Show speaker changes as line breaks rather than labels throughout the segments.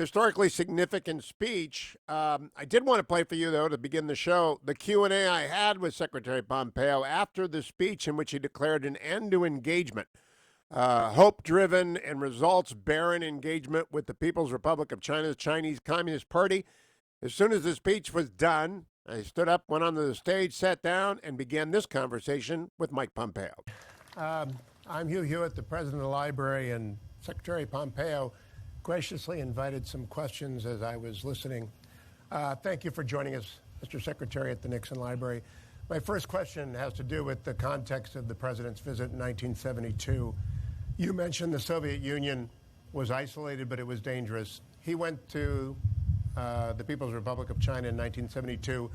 historically significant speech. I did want to play for you, though, to begin the show, the Q&A I had with Secretary Pompeo after the speech in which he declared an end to engagement, hope-driven and results-barren engagement with the People's Republic of China's Chinese Communist Party. As soon as the speech was done, I stood up, went onto the stage, sat down, and began this conversation with Mike Pompeo. I'm Hugh Hewitt, the president of the library, and Secretary Pompeo graciously invited some questions as I was listening. Thank you for joining us, Mr. Secretary, at the Nixon Library. My first question has to do with the context of the president's visit in 1972. You mentioned the Soviet Union was isolated, but it was dangerous. He went to the People's Republic of China in 1972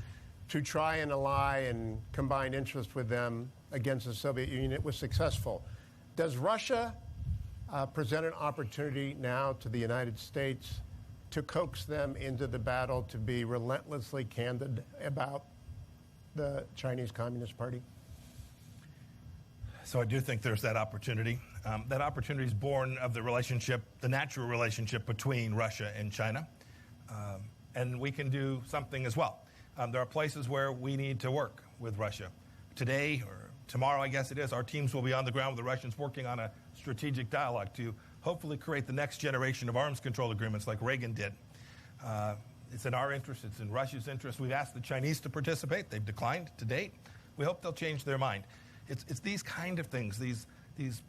to try and ally and combine interest with them against the Soviet Union. It was successful. Does Russia present an opportunity now to the United States to coax them into the battle, to be relentlessly candid about the Chinese Communist Party?
So I do think there's that opportunity. That opportunity is born of the relationship, the natural relationship between Russia and China. And we can do something as well. There are places where we need to work with Russia. Today, or tomorrow, I guess it is, our teams will be on the ground with the Russians working on a strategic dialogue to hopefully create the next generation of arms control agreements like Reagan did. It's in our interest. It's in Russia's interest. We've asked the Chinese to participate. They've declined to date. We hope they'll change their mind. It's these kind of things, these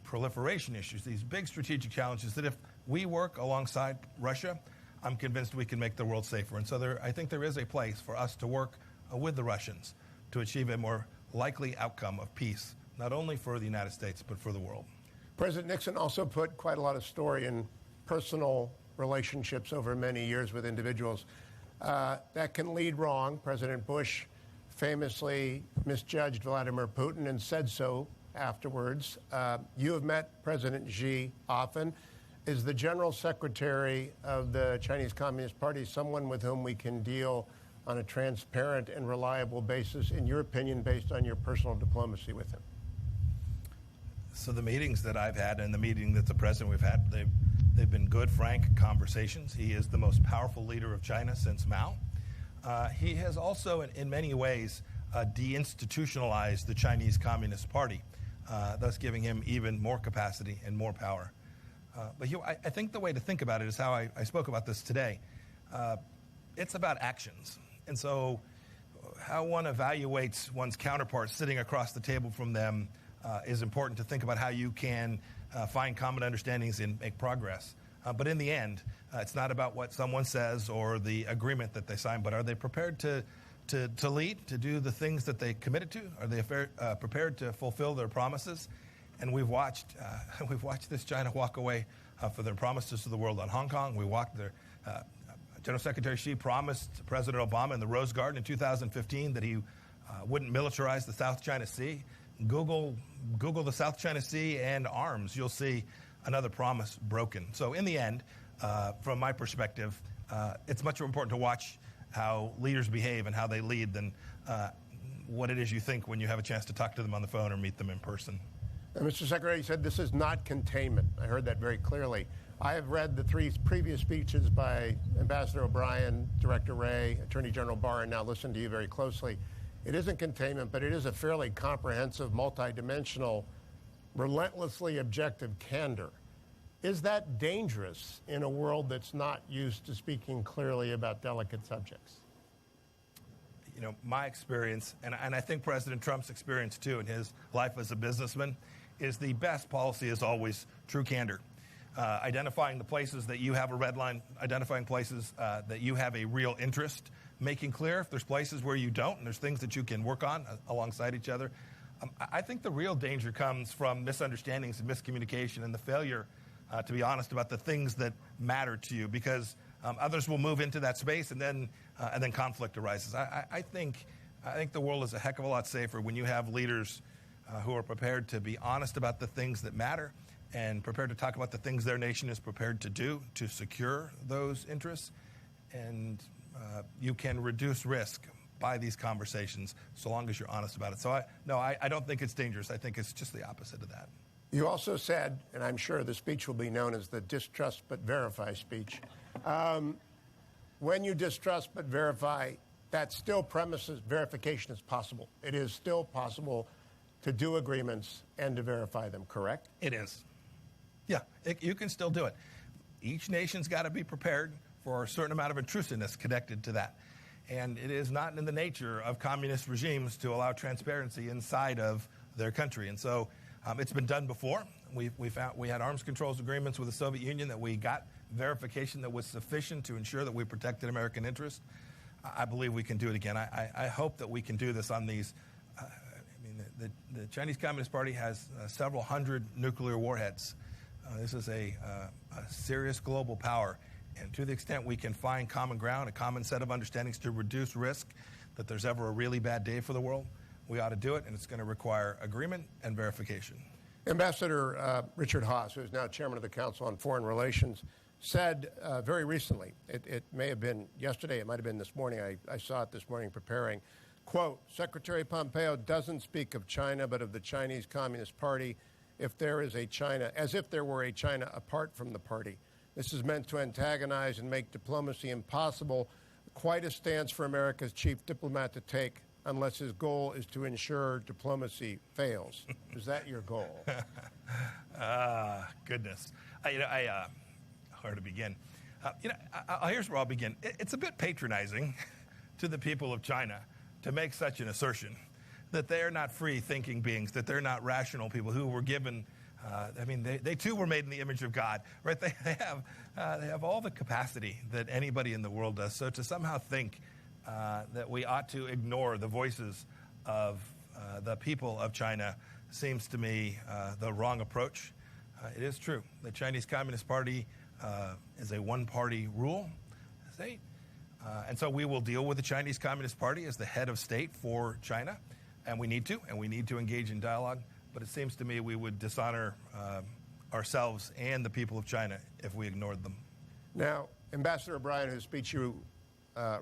proliferation issues, these big strategic challenges that if we work alongside Russia, I'm convinced we can make the world safer. And so I think there is a place for us to work with the Russians to achieve a more likely outcome of peace, not only for the United States, but for the world.
President Nixon also put quite a lot of story in personal relationships over many years with individuals. That can lead wrong. President Bush famously misjudged Vladimir Putin and said so afterwards. You have met President Xi often. Is the General Secretary of the Chinese Communist Party someone with whom we can deal on a transparent and reliable basis, in your opinion, based on your personal diplomacy with him?
So the meetings that I've had and the meeting that the president we've had, they've been good, frank conversations. He is the most powerful leader of China since Mao. He has also, in many ways, deinstitutionalized the Chinese Communist Party, thus giving him even more capacity and more power. But I think the way to think about it is how I spoke about this today. It's about actions. And so how one evaluates one's counterparts sitting across the table from them is important to think about how you can find common understandings and make progress. But in the end, it's not about what someone says or the agreement that they sign, but are they prepared to lead, to do the things that they committed to? Are they prepared to fulfill their promises? And we've watched this China walk away for their promises to the world on Hong Kong. We watched their General Secretary Xi promised President Obama in the Rose Garden in 2015 that he wouldn't militarize the South China Sea. Google the South China Sea and arms. You'll see another promise broken. So in the end, from my perspective, it's much more important to watch how leaders behave and how they lead than what it is you think when you have a chance to talk to them on the phone or meet them in person.
Mr. Secretary, you said this is not containment. I heard that very clearly. I have read the three previous speeches by Ambassador O'Brien, Director Wray, Attorney General Barr, and now listen to you very closely. It isn't containment, but it is a fairly comprehensive, multidimensional, relentlessly objective candor. Is that dangerous in a world that's not used to speaking clearly about delicate subjects?
You know, my experience, and I think President Trump's experience too in his life as a businessman, is the best policy is always true candor. Identifying the places that you have a red line, identifying places that you have a real interest, making clear if there's places where you don't and there's things that you can work on alongside each other. I think the real danger comes from misunderstandings and miscommunication and the failure to be honest about the things that matter to you, because others will move into that space and then conflict arises. I think the world is a heck of a lot safer when you have leaders who are prepared to be honest about the things that matter and prepared to talk about the things their nation is prepared to do to secure those interests. And you can reduce risk by these conversations so long as you're honest about it. So I don't think it's dangerous. I think it's just the opposite of that.
You also said, and I'm sure the speech will be known as the distrust but verify speech, When you distrust but verify, that still premises verification is possible. It is still possible to do agreements and to verify them, correct?
It is. Yeah, you can still do it. Each nation's got to be prepared for a certain amount of intrusiveness connected to that. And it is not in the nature of communist regimes to allow transparency inside of their country. And so it's been done before. We had arms controls agreements with the Soviet Union that we got verification that was sufficient to ensure that we protected American interests. I believe we can do it again. I hope that we can do this on these. The Chinese Communist Party has several hundred nuclear warheads. This is a serious global power. And to the extent we can find common ground, a common set of understandings to reduce risk that there's ever a really bad day for the world, we ought to do it, and it's going to require agreement and verification.
Ambassador Richard Haass, who is now chairman of the Council on Foreign Relations, said very recently, it may have been yesterday, it might have been this morning, I saw it this morning preparing, quote, Secretary Pompeo doesn't speak of China, but of the Chinese Communist Party if there is a China, as if there were a China apart from the party. This is meant to antagonize and make diplomacy impossible, quite a stance for America's chief diplomat to take unless his goal is to ensure diplomacy fails. Is that your goal?
Goodness. Where to begin? Here's where I'll begin. It's a bit patronizing to the people of China to make such an assertion that they are not free-thinking beings, that they're not rational people who were given. They too were made in the image of God, right? They have all the capacity that anybody in the world does. So to somehow think that we ought to ignore the voices of the people of China seems to me the wrong approach. It is true. The Chinese Communist Party is a one-party rule state. And so we will deal with the Chinese Communist Party as the head of state for China. And we need to engage in dialogue. But it seems to me we would dishonor ourselves and the people of China if we ignored them.
Now, Ambassador O'Brien, whose speech you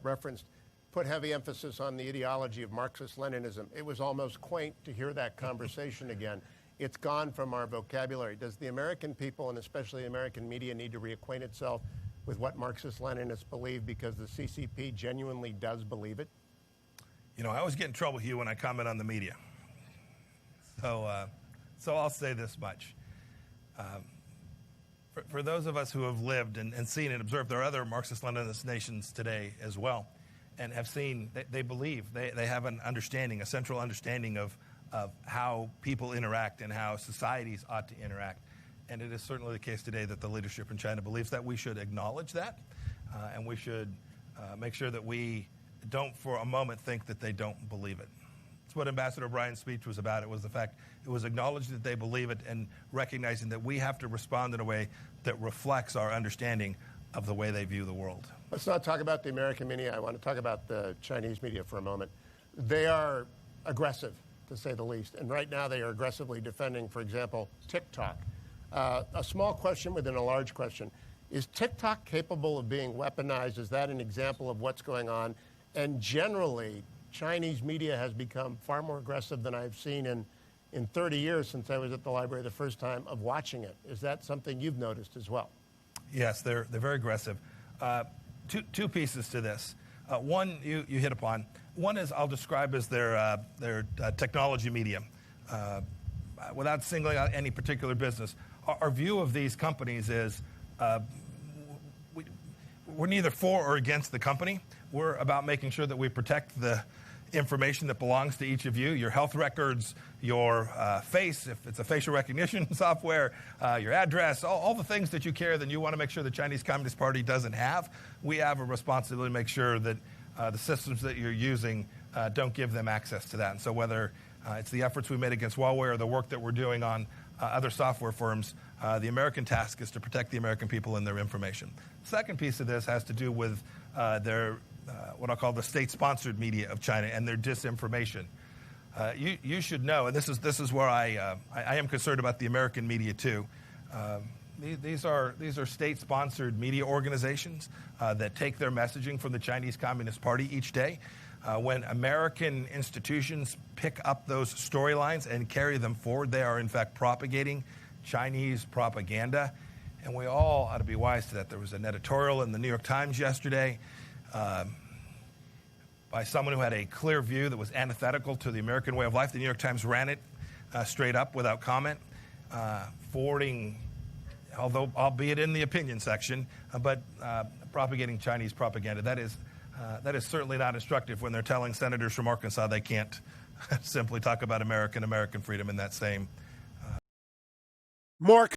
referenced, put heavy emphasis on the ideology of Marxist-Leninism. It was almost quaint to hear that conversation again. It's gone from our vocabulary. Does the American people, and especially the American media, need to reacquaint itself with what Marxist-Leninists believe because the CCP genuinely does believe it?
I always get in trouble, Hugh, when I comment on the media. So I'll say this much. For those of us who have lived and seen and observed, there are other Marxist-Leninist nations today as well, and have seen, they believe, they have an understanding, a central understanding of how people interact and how societies ought to interact. And it is certainly the case today that the leadership in China believes that. We should acknowledge that, and we should make sure that we don't for a moment think that they don't believe it. That's what Ambassador O'Brien's speech was about. It was the fact it was acknowledged that they believe it and recognizing that we have to respond in a way that reflects our understanding of the way they view the world.
Let's not talk about the American media. I want to talk about the Chinese media for a moment. They are aggressive, to say the least. And right now they are aggressively defending, for example, TikTok. A small question within a large question. Is TikTok capable of being weaponized? Is that an example of what's going on? And generally, Chinese media has become far more aggressive than I've seen in 30 years since I was at the library the first time of watching it. Is that something you've noticed as well?
Yes, they're very aggressive. Two pieces to this. One you hit upon. One is I'll describe as their technology media. Without singling out any particular business, our view of these companies is we're neither for or against the company. We're about making sure that we protect the information that belongs to each of you, your health records, your face, if it's a facial recognition software, your address, all the things that you carry that you want to make sure the Chinese Communist Party doesn't have. We have a responsibility to make sure that the systems that you're using don't give them access to that. And so whether it's the efforts we made against Huawei or the work that we're doing on other software firms, the American task is to protect the American people and their information. The second piece of this has to do with their what I'll call the state-sponsored media of China and their disinformation. You should know, and this is where I am concerned about the American media too. These are state-sponsored media organizations that take their messaging from the Chinese Communist Party each day. When American institutions pick up those storylines and carry them forward, they are in fact propagating Chinese propaganda. and we all ought to be wise to that. There was an editorial in the New York Times yesterday by someone who had a clear view that was antithetical to the American way of life. The New York Times ran it straight up without comment, forwarding, although albeit in the opinion section, but propagating Chinese propaganda. That is certainly not instructive when they're telling senators from Arkansas they can't simply talk about American freedom in that same.
More